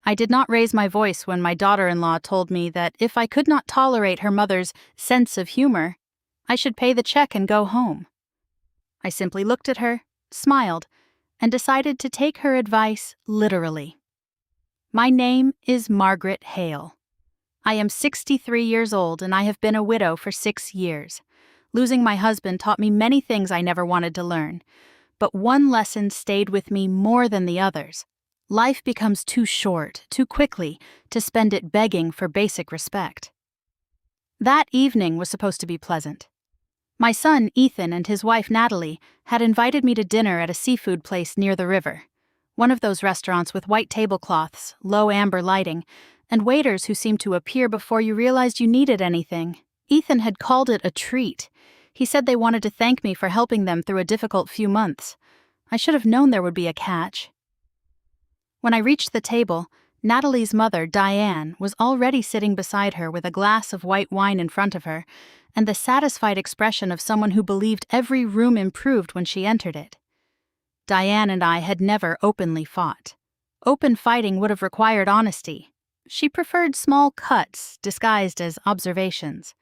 I did not raise my voice when my daughter-in-law told me that if I could not tolerate her mother's sense of humor, I should pay the check and go home. I simply looked at her, smiled, and decided to take her advice literally. My name is Margaret Hale. I am 63 years old and I have been a widow for 6 years. Losing my husband taught me many things I never wanted to learn, but one lesson stayed with me more than the others. Life becomes too short, too quickly, to spend it begging for basic respect. That evening was supposed to be pleasant. My son, Ethan, and his wife, Natalie, had invited me to dinner at a seafood place near the river. One of those restaurants with white tablecloths, low amber lighting, and waiters who seemed to appear before you realized you needed anything. Ethan had called it a treat. He said they wanted to thank me for helping them through a difficult few months. I should have known there would be a catch. When I reached the table, Natalie's mother, Diane, was already sitting beside her with a glass of white wine in front of her, and the satisfied expression of someone who believed every room improved when she entered it. Diane and I had never openly fought. Open fighting would have required honesty. She preferred small cuts disguised as observations.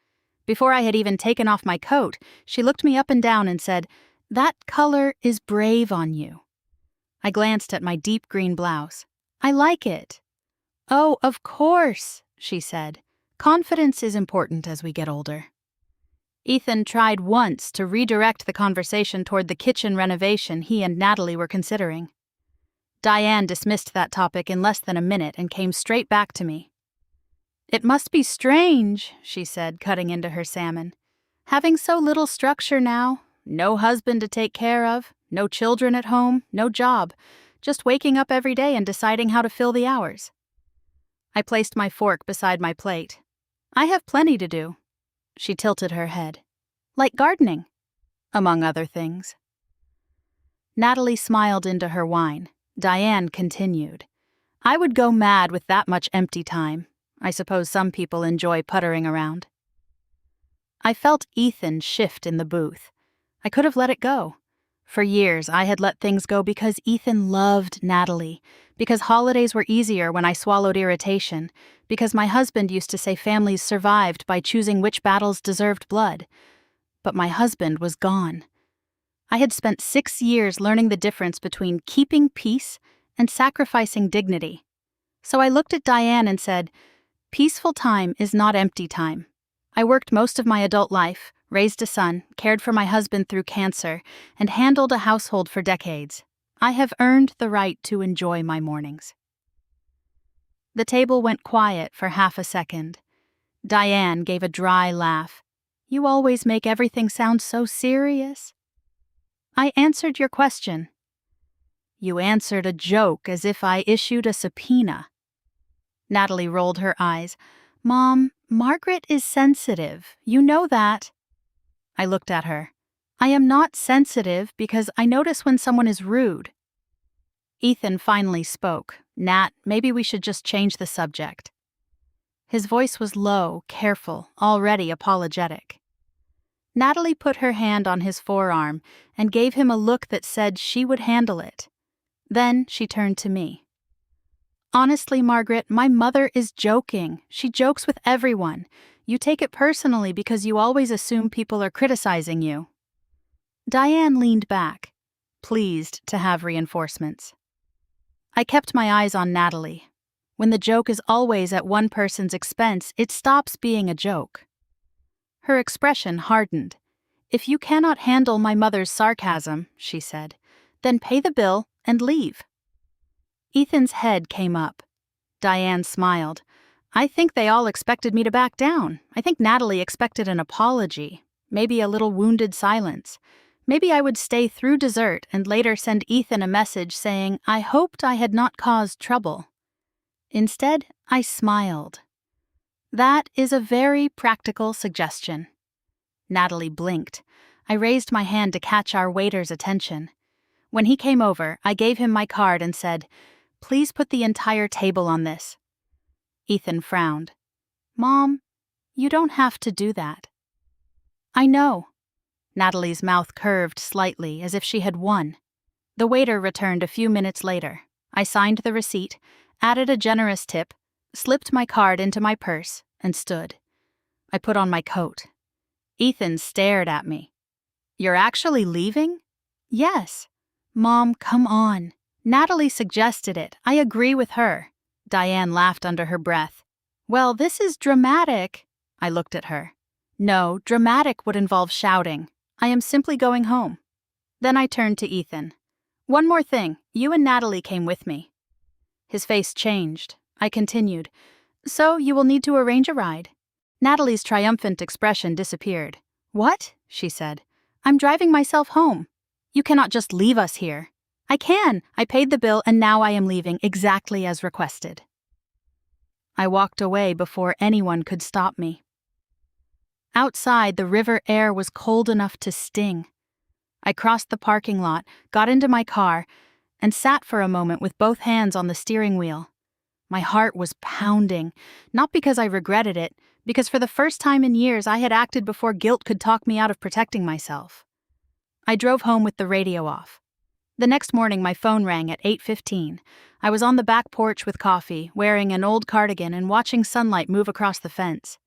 Before I had even taken off my coat, she looked me up and down and said, "That color is brave on you." I glanced at my deep green blouse. "I like it." "Oh, of course," she said. "Confidence is important as we get older." Ethan tried once to redirect the conversation toward the kitchen renovation he and Natalie were considering. Diane dismissed that topic in less than a minute and came straight back to me. "It must be strange," she said, cutting into her salmon. "Having so little structure now, no husband to take care of, no children at home, no job, just waking up every day and deciding how to fill the hours." I placed my fork beside my plate. "I have plenty to do." She tilted her head. "Like gardening, among other things." Natalie smiled into her wine. Diane continued. "I would go mad with that much empty time. I suppose some people enjoy puttering around." I felt Ethan shift in the booth. I could have let it go. For years, I had let things go because Ethan loved Natalie, because holidays were easier when I swallowed irritation, because my husband used to say families survived by choosing which battles deserved blood. But my husband was gone. I had spent 6 years learning the difference between keeping peace and sacrificing dignity. So I looked at Diane and said, "Peaceful time is not empty time. I worked most of my adult life, raised a son, cared for my husband through cancer, and handled a household for decades. I have earned the right to enjoy my mornings." The table went quiet for half a second. Diane gave a dry laugh. "You always make everything sound so serious." "I answered your question." "You answered a joke as if I issued a subpoena." Natalie rolled her eyes. "Mom, Margaret is sensitive. You know that." I looked at her. "I am not sensitive because I notice when someone is rude." Ethan finally spoke. "Nat, maybe we should just change the subject." His voice was low, careful, already apologetic. Natalie put her hand on his forearm and gave him a look that said she would handle it. Then she turned to me. "Honestly, Margaret, my mother is joking. She jokes with everyone. You take it personally because you always assume people are criticizing you." Diane leaned back, pleased to have reinforcements. I kept my eyes on Natalie. When the joke is always at one person's expense, it stops being a joke. Her expression hardened. "If you cannot handle my mother's sarcasm," she said, "then pay the bill and leave." Ethan's head came up. Diane smiled. "I think they all expected me to back down. I think Natalie expected an apology, maybe a little wounded silence. Maybe I would stay through dessert and later send Ethan a message saying I hoped I had not caused trouble. Instead, I smiled. That is a very practical suggestion." Natalie blinked. I raised my hand to catch our waiter's attention. When he came over, I gave him my card and said, "Please put the entire table on this." Ethan frowned. "Mom, you don't have to do that." "I know." Natalie's mouth curved slightly as if she had won. The waiter returned a few minutes later. I signed the receipt, added a generous tip, slipped my card into my purse, and stood. I put on my coat. Ethan stared at me. "You're actually leaving?" "Yes." "Mom, come on. Natalie suggested it. I agree with her." Diane laughed under her breath. "Well, this is dramatic." I looked at her. "No, dramatic would involve shouting. I am simply going home." Then I turned to Ethan. "One more thing. You and Natalie came with me." His face changed. I continued. "So you will need to arrange a ride." Natalie's triumphant expression disappeared. "What?" she said. "I'm driving myself home. You cannot just leave us here." "I can. I paid the bill and now I am leaving exactly as requested." I walked away before anyone could stop me. Outside, the river air was cold enough to sting. I crossed the parking lot, got into my car, and sat for a moment with both hands on the steering wheel. My heart was pounding, not because I regretted it, because for the first time in years I had acted before guilt could talk me out of protecting myself. I drove home with the radio off. The next morning my phone rang at 8:15. I was on the back porch with coffee, wearing an old cardigan and watching sunlight move across the fence.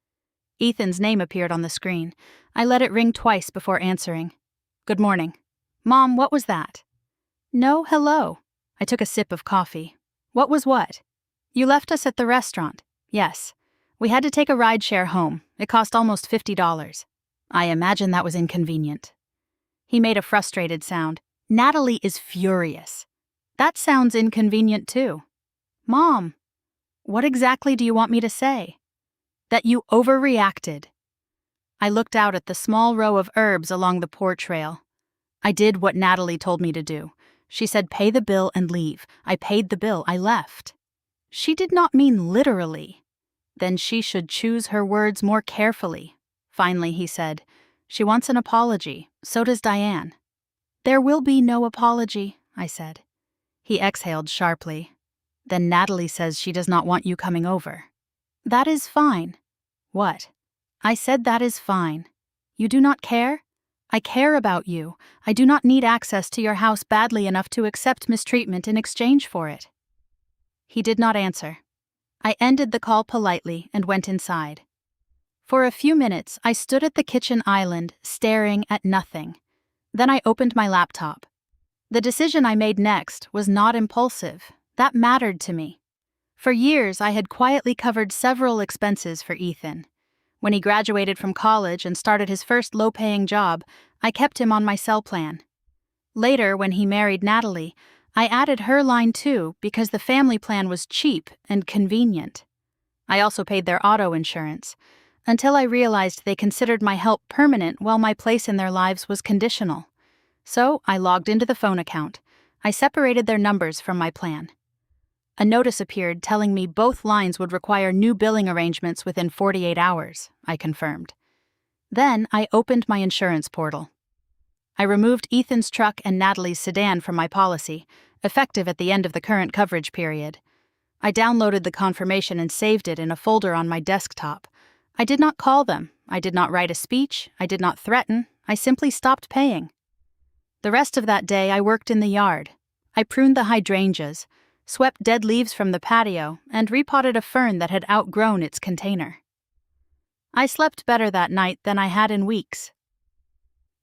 Ethan's name appeared on the screen. I let it ring twice before answering. "Good morning." "Mom, what was that?" "No, hello." I took a sip of coffee. "What was what?" "You left us at the restaurant." "Yes. We had to take a rideshare home. It cost almost $50. I imagine that was inconvenient." He made a frustrated sound. "Natalie is furious." "That sounds inconvenient too." "Mom, what exactly do you want me to say?" "That you overreacted." I looked out at the small row of herbs along the porch rail. I did what Natalie told me to do. She said pay the bill and leave. I paid the bill. I left. She did not mean literally. Then she should choose her words more carefully. Finally, he said, "She wants an apology. So does Diane." "There will be no apology," I said. He exhaled sharply. "Then Natalie says she does not want you coming over." "That is fine." "What?" I said that is fine. "You do not care?" "I care about you. I do not need access to your house badly enough to accept mistreatment in exchange for it." He did not answer. I ended the call politely and went inside. For a few minutes, I stood at the kitchen island, staring at nothing. Then I opened my laptop. The decision I made next was not impulsive. That mattered to me. For years, I had quietly covered several expenses for Ethan. When he graduated from college and started his first low-paying job, I kept him on my cell plan. Later, when he married Natalie, I added her line too because the family plan was cheap and convenient. I also paid their auto insurance, until I realized they considered my help permanent while my place in their lives was conditional. So I logged into the phone account. I separated their numbers from my plan. A notice appeared telling me both lines would require new billing arrangements within 48 hours, I confirmed. Then I opened my insurance portal. I removed Ethan's truck and Natalie's sedan from my policy, effective at the end of the current coverage period. I downloaded the confirmation and saved it in a folder on my desktop. I did not call them. I did not write a speech. I did not threaten. I simply stopped paying. The rest of that day I worked in the yard. I pruned the hydrangeas, swept dead leaves from the patio, and repotted a fern that had outgrown its container. I slept better that night than I had in weeks.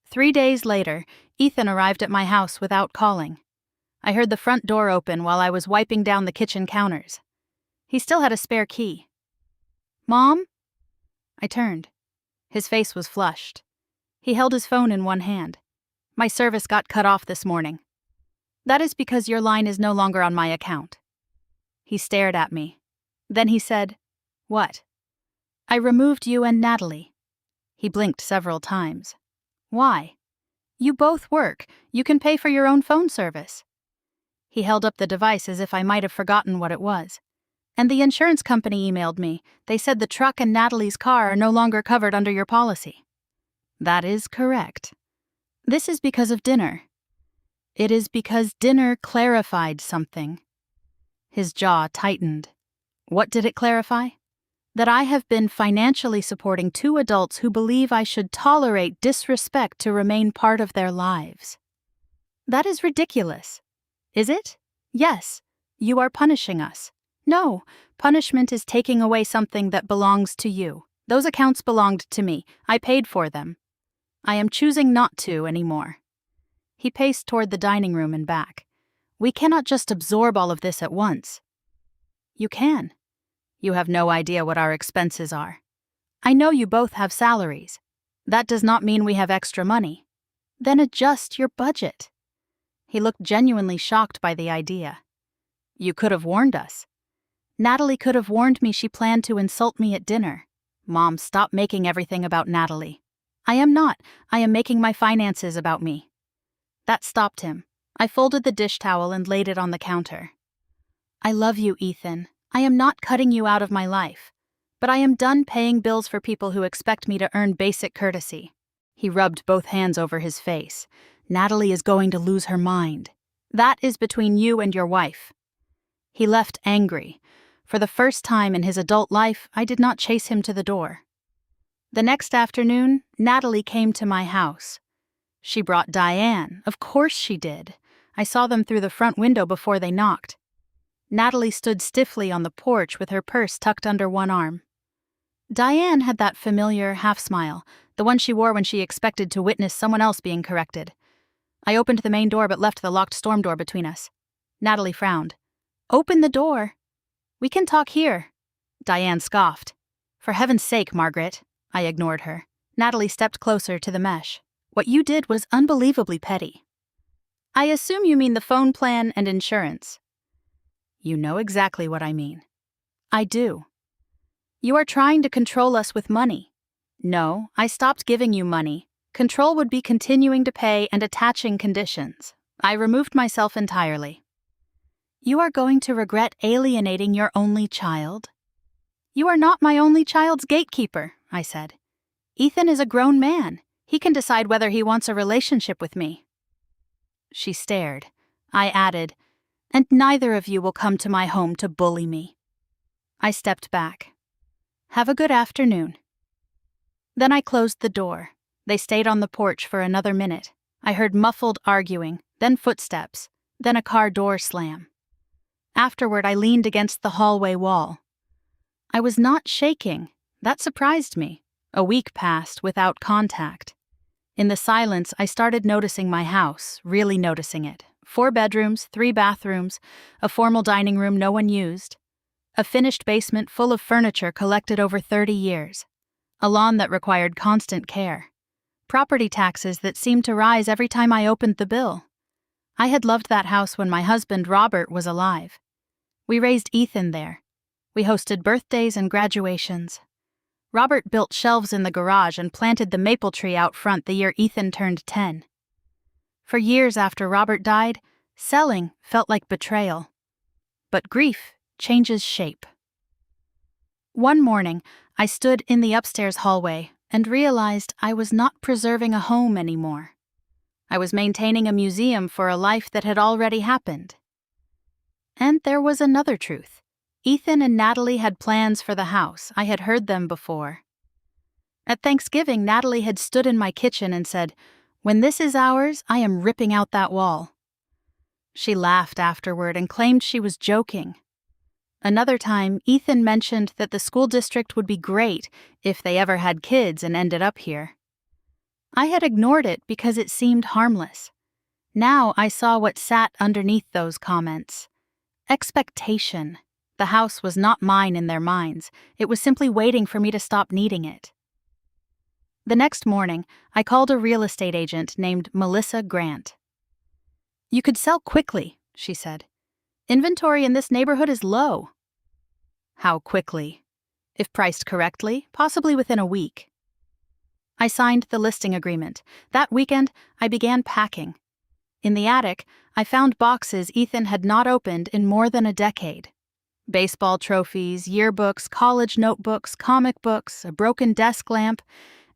3 days later, Ethan arrived at my house without calling. I heard the front door open while I was wiping down the kitchen counters. He still had a spare key. "Mom?" I turned. His face was flushed. He held his phone in one hand. "My service got cut off this morning." "That is because your line is no longer on my account." He stared at me. Then he said, "What?" "I removed you and Natalie." He blinked several times. "Why?" "You both work. You can pay for your own phone service." He held up the device as if I might have forgotten what it was. "And the insurance company emailed me. They said the truck and Natalie's car are no longer covered under your policy." "That is correct." "This is because of dinner." "It is because dinner clarified something." His jaw tightened. "What did it clarify?" "That I have been financially supporting 2 adults who believe I should tolerate disrespect to remain part of their lives." "That is ridiculous." "Is it?" "Yes. You are punishing us." No, punishment is taking away something that belongs to you. Those accounts belonged to me. I paid for them. I am choosing not to anymore. He paced toward the dining room and back. We cannot just absorb all of this at once. You can. You have no idea what our expenses are. I know you both have salaries. That does not mean we have extra money. Then adjust your budget. He looked genuinely shocked by the idea. You could have warned us. Natalie could have warned me she planned to insult me at dinner. Mom, stop making everything about Natalie. I am not. I am making my finances about me. That stopped him. I folded the dish towel and laid it on the counter. I love you, Ethan. I am not cutting you out of my life. But I am done paying bills for people who expect me to earn basic courtesy. He rubbed both hands over his face. Natalie is going to lose her mind. That is between you and your wife. He left angry. For the first time in his adult life, I did not chase him to the door. The next afternoon, Natalie came to my house. She brought Diane. Of course she did. I saw them through the front window before they knocked. Natalie stood stiffly on the porch with her purse tucked under one arm. Diane had that familiar half-smile, the one she wore when she expected to witness someone else being corrected. I opened the main door but left the locked storm door between us. Natalie frowned. Open the door. We can talk here. Diane scoffed. For heaven's sake, Margaret. I ignored her. Natalie stepped closer to the mesh. What you did was unbelievably petty. I assume you mean the phone plan and insurance. You know exactly what I mean. I do. You are trying to control us with money. No, I stopped giving you money. Control would be continuing to pay and attaching conditions. I removed myself entirely. You are going to regret alienating your only child. You are not my only child's gatekeeper, I said. Ethan is a grown man. He can decide whether he wants a relationship with me. She stared. I added, and neither of you will come to my home to bully me. I stepped back. Have a good afternoon. Then I closed the door. They stayed on the porch for another minute. I heard muffled arguing, then footsteps, then a car door slam. Afterward, I leaned against the hallway wall. I was not shaking. That surprised me. A week passed without contact. In the silence, I started noticing my house, really noticing it. 4 bedrooms, 3 bathrooms, a formal dining room no one used, a finished basement full of furniture collected over 30 years, a lawn that required constant care, property taxes that seemed to rise every time I opened the bill. I had loved that house when my husband, Robert, was alive. We raised Ethan there. We hosted birthdays and graduations. Robert built shelves in the garage and planted the maple tree out front the year Ethan turned 10. For years after Robert died, selling felt like betrayal. But grief changes shape. One morning, I stood in the upstairs hallway and realized I was not preserving a home anymore. I was maintaining a museum for a life that had already happened. And there was another truth. Ethan and Natalie had plans for the house. I had heard them before. At Thanksgiving, Natalie had stood in my kitchen and said, "When this is ours, I am ripping out that wall." She laughed afterward and claimed she was joking. Another time, Ethan mentioned that the school district would be great if they ever had kids and ended up here. I had ignored it because it seemed harmless. Now I saw what sat underneath those comments. Expectation. The house was not mine in their minds. It was simply waiting for me to stop needing it. The next morning, I called a real estate agent named Melissa Grant. "You could sell quickly," she said. "Inventory in this neighborhood is low." How quickly? If priced correctly, possibly within a week. I signed the listing agreement. That weekend, I began packing. In the attic, I found boxes Ethan had not opened in more than a decade. Baseball trophies, yearbooks, college notebooks, comic books, a broken desk lamp,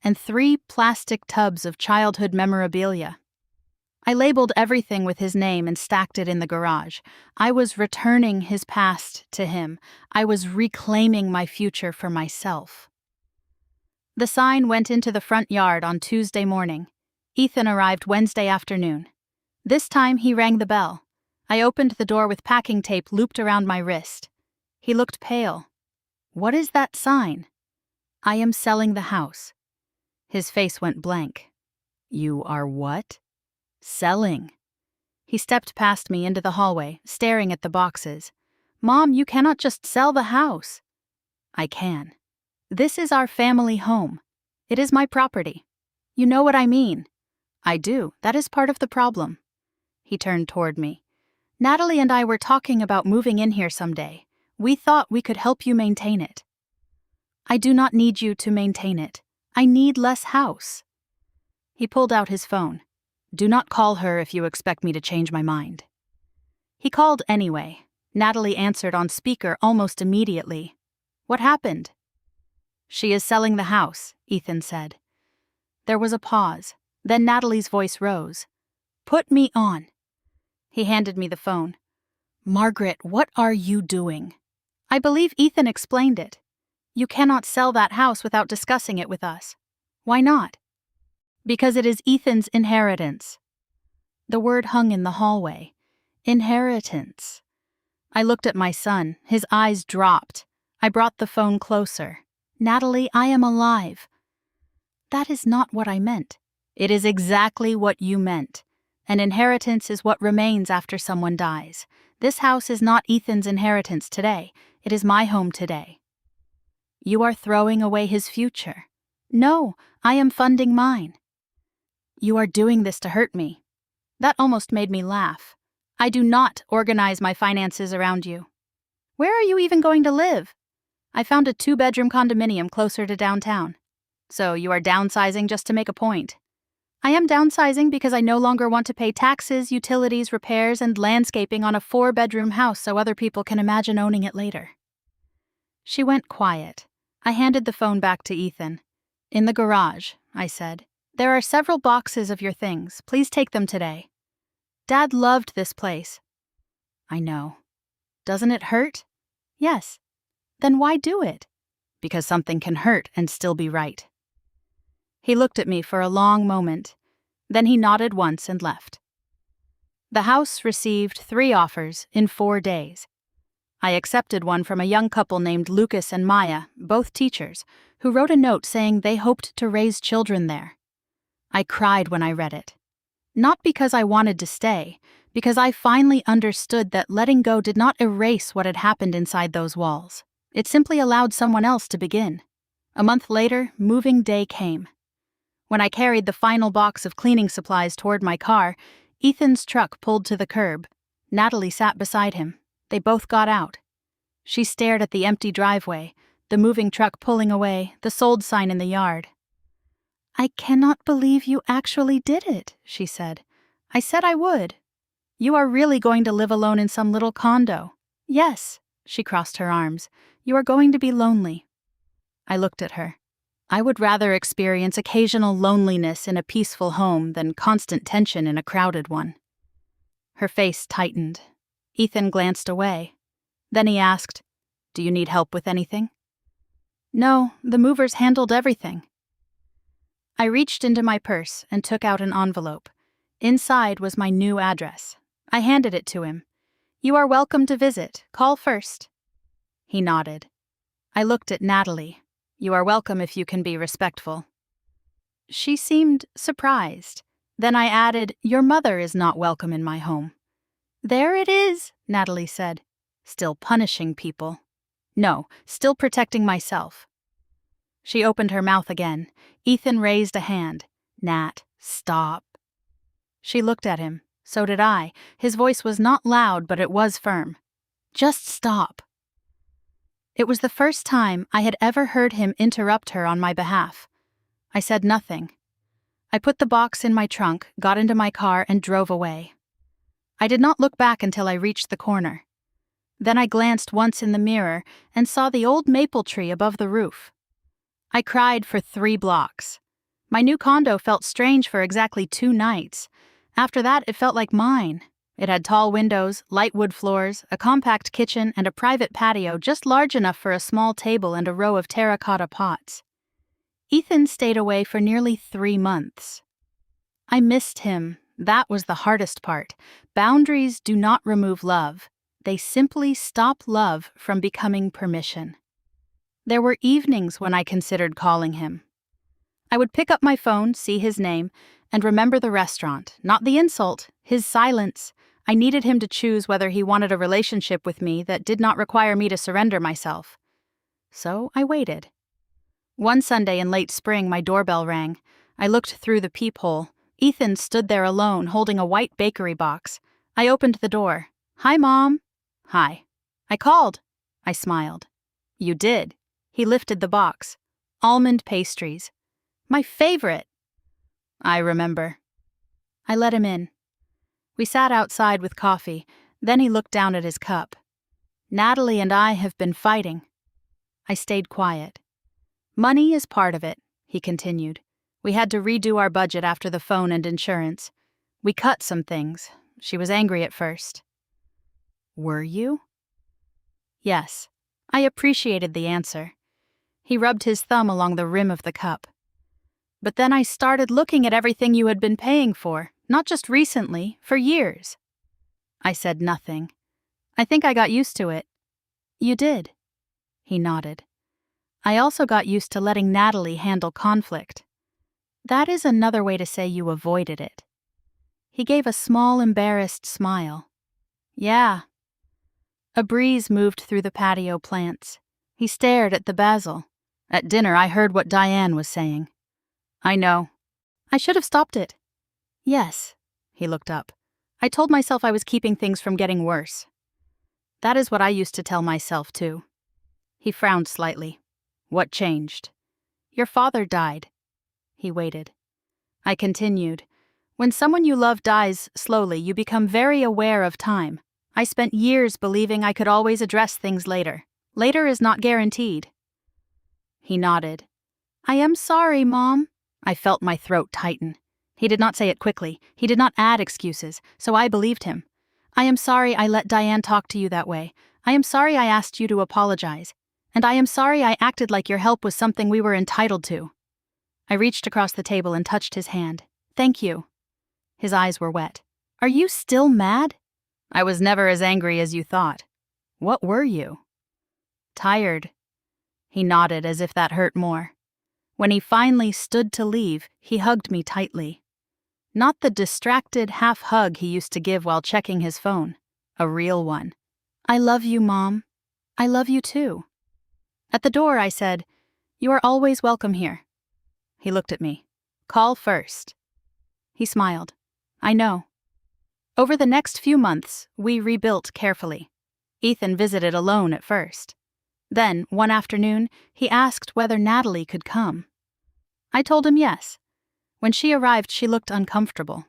and 3 plastic tubs of childhood memorabilia. I labeled everything with his name and stacked it in the garage. I was returning his past to him. I was reclaiming my future for myself. The sign went into the front yard on Tuesday morning. Ethan arrived Wednesday afternoon. This time he rang the bell. I opened the door with packing tape looped around my wrist. He looked pale. What is that sign? I am selling the house. His face went blank. You are what? Selling. He stepped past me into the hallway, staring at the boxes. Mom, you cannot just sell the house. I can. This is our family home. It is my property. You know what I mean. I do. That is part of the problem. He turned toward me. Natalie and I were talking about moving in here someday. We thought we could help you maintain it. I do not need you to maintain it. I need less house. He pulled out his phone. Do not call her if you expect me to change my mind. He called anyway. Natalie answered on speaker almost immediately. What happened? She is selling the house, Ethan said. There was a pause. Then Natalie's voice rose. Put me on. He handed me the phone. Margaret, what are you doing? I believe Ethan explained it. You cannot sell that house without discussing it with us. Why not? Because it is Ethan's inheritance. The word hung in the hallway. Inheritance. I looked at my son. His eyes dropped. I brought the phone closer. Natalie, I am alive. That is not what I meant. It is exactly what you meant. An inheritance is what remains after someone dies. This house is not Ethan's inheritance today. It is my home today. You are throwing away his future. No, I am funding mine. You are doing this to hurt me. That almost made me laugh. I do not organize my finances around you. Where are you even going to live? I found a 2-bedroom condominium closer to downtown. So you are downsizing just to make a point. I am downsizing because I no longer want to pay taxes, utilities, repairs, and landscaping on a 4-bedroom house so other people can imagine owning it later. She went quiet. I handed the phone back to Ethan. In the garage, I said. There are several boxes of your things. Please take them today. Dad loved this place. I know. Doesn't it hurt? Yes. Then why do it? Because something can hurt and still be right. He looked at me for a long moment. Then he nodded once and left. The house received 3 offers in 4 days. I accepted one from a young couple named Lucas and Maya, both teachers, who wrote a note saying they hoped to raise children there. I cried when I read it. Not because I wanted to stay, because I finally understood that letting go did not erase what had happened inside those walls. It simply allowed someone else to begin. A month later, moving day came. When I carried the final box of cleaning supplies toward my car, Ethan's truck pulled to the curb. Natalie sat beside him. They both got out. She stared at the empty driveway, the moving truck pulling away, the sold sign in the yard. I cannot believe you actually did it, she said. I said I would. You are really going to live alone in some little condo. Yes, she crossed her arms. You are going to be lonely. I looked at her. I would rather experience occasional loneliness in a peaceful home than constant tension in a crowded one. Her face tightened. Ethan glanced away. Then he asked, Do you need help with anything? No, the movers handled everything. I reached into my purse and took out an envelope. Inside was my new address. I handed it to him. You are welcome to visit. Call first. He nodded. I looked at Natalie. You are welcome if you can be respectful. She seemed surprised. Then I added, Your mother is not welcome in my home. There it is, Natalie said. Still punishing people. No, still protecting myself. She opened her mouth again. Ethan raised a hand. Nat, stop. She looked at him. So did I. His voice was not loud, but it was firm. Just stop. It was the first time I had ever heard him interrupt her on my behalf. I said nothing. I put the box in my trunk, got into my car, and drove away. I did not look back until I reached the corner. Then I glanced once in the mirror and saw the old maple tree above the roof. I cried for 3 blocks. My new condo felt strange for exactly 2 nights. After that, it felt like mine. It had tall windows, light wood floors, a compact kitchen, and a private patio just large enough for a small table and a row of terracotta pots. Ethan stayed away for nearly 3 months. I missed him. That was the hardest part. Boundaries do not remove love. They simply stop love from becoming permission. There were evenings when I considered calling him. I would pick up my phone, see his name, and remember the restaurant, not the insult, his silence. I needed him to choose whether he wanted a relationship with me that did not require me to surrender myself. So I waited. One Sunday in late spring, my doorbell rang. I looked through the peephole. Ethan stood there alone, holding a white bakery box. I opened the door. "Hi, Mom." "Hi." "I called." I smiled. "You did." He lifted the box. "Almond pastries. My favorite." "I remember." I let him in. We sat outside with coffee. Then he looked down at his cup. "Natalie and I have been fighting." I stayed quiet. "Money is part of it," he continued. "We had to redo our budget after the phone and insurance. We cut some things. She was angry at first." "Were you?" "Yes." I appreciated the answer. He rubbed his thumb along the rim of the cup. "But then I started looking at everything you had been paying for, not just recently, for years." I said nothing. "I think I got used to it." "You did." He nodded. "I also got used to letting Natalie handle conflict." "That is another way to say you avoided it." He gave a small, embarrassed smile. "Yeah." A breeze moved through the patio plants. He stared at the basil. "At dinner, I heard what Diane was saying." "I know." "I should have stopped it." "Yes." He looked up. "I told myself I was keeping things from getting worse." "That is what I used to tell myself, too." He frowned slightly. "What changed?" "Your father died." He waited. I continued. "When someone you love dies slowly, you become very aware of time. I spent years believing I could always address things later. Later is not guaranteed." He nodded. "I am sorry, Mom." I felt my throat tighten. He did not say it quickly. He did not add excuses, so I believed him. "I am sorry I let Diane talk to you that way. I am sorry I asked you to apologize. And I am sorry I acted like your help was something we were entitled to." I reached across the table and touched his hand. "Thank you." His eyes were wet. "Are you still mad?" "I was never as angry as you thought." "What were you?" "Tired." He nodded as if that hurt more. When he finally stood to leave, he hugged me tightly. Not the distracted half hug he used to give while checking his phone. A real one. "I love you, Mom." "I love you too." At the door, I said, "You are always welcome here." He looked at me. "Call first." He smiled. "I know." Over the next few months, we rebuilt carefully. Ethan visited alone at first. Then, one afternoon, he asked whether Natalie could come. I told him yes. When she arrived, she looked uncomfortable.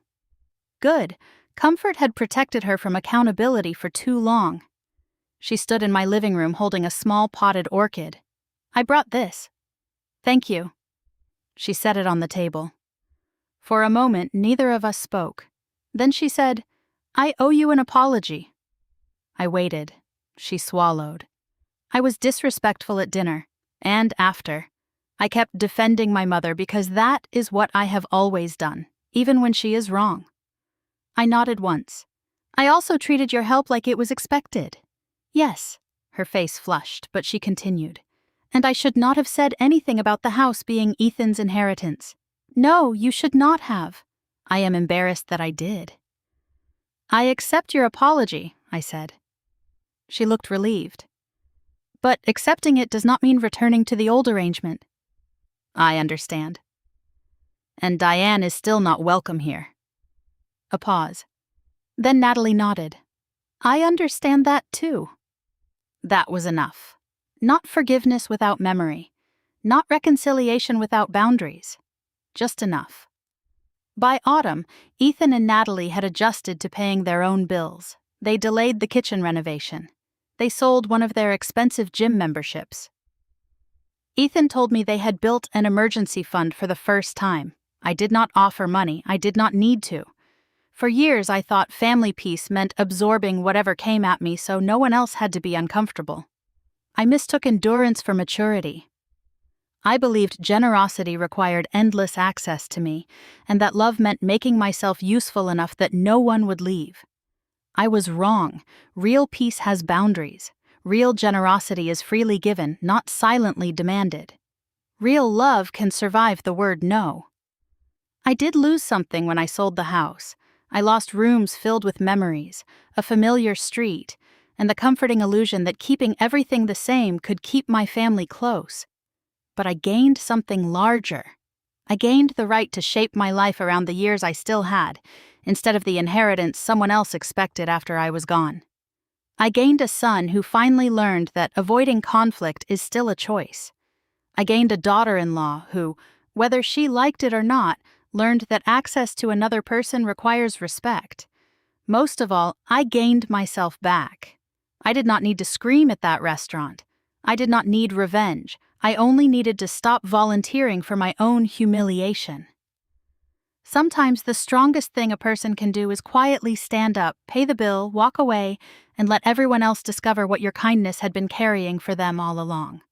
Good. Comfort had protected her from accountability for too long. She stood in my living room holding a small potted orchid. "I brought this." "Thank you." She set it on the table. For a moment, neither of us spoke. Then she said, "I owe you an apology." I waited. She swallowed. "I was disrespectful at dinner, and after. I kept defending my mother because that is what I have always done, even when she is wrong." I nodded once. "I also treated your help like it was expected." "Yes." Her face flushed, but she continued. "And I should not have said anything about the house being Ethan's inheritance. No, you should not have. I am embarrassed that I did." "I accept your apology," I said. She looked relieved. "But accepting it does not mean returning to the old arrangement." "I understand." "And Diane is still not welcome here." A pause. Then Natalie nodded. "I understand that too." That was enough. Not forgiveness without memory. Not reconciliation without boundaries. Just enough. By autumn, Ethan and Natalie had adjusted to paying their own bills. They delayed the kitchen renovation. They sold one of their expensive gym memberships. Ethan told me they had built an emergency fund for the first time. I did not offer money. I did not need to. For years, I thought family peace meant absorbing whatever came at me so no one else had to be uncomfortable. I mistook endurance for maturity. I believed generosity required endless access to me, and that love meant making myself useful enough that no one would leave. I was wrong. Real peace has boundaries. Real generosity is freely given, not silently demanded. Real love can survive the word no. I did lose something when I sold the house. I lost rooms filled with memories, a familiar street, and the comforting illusion that keeping everything the same could keep my family close. But I gained something larger. I gained the right to shape my life around the years I still had, instead of the inheritance someone else expected after I was gone. I gained a son who finally learned that avoiding conflict is still a choice. I gained a daughter-in-law who, whether she liked it or not, learned that access to another person requires respect. Most of all, I gained myself back. I did not need to scream at that restaurant. I did not need revenge. I only needed to stop volunteering for my own humiliation. Sometimes the strongest thing a person can do is quietly stand up, pay the bill, walk away, and let everyone else discover what your kindness had been carrying for them all along.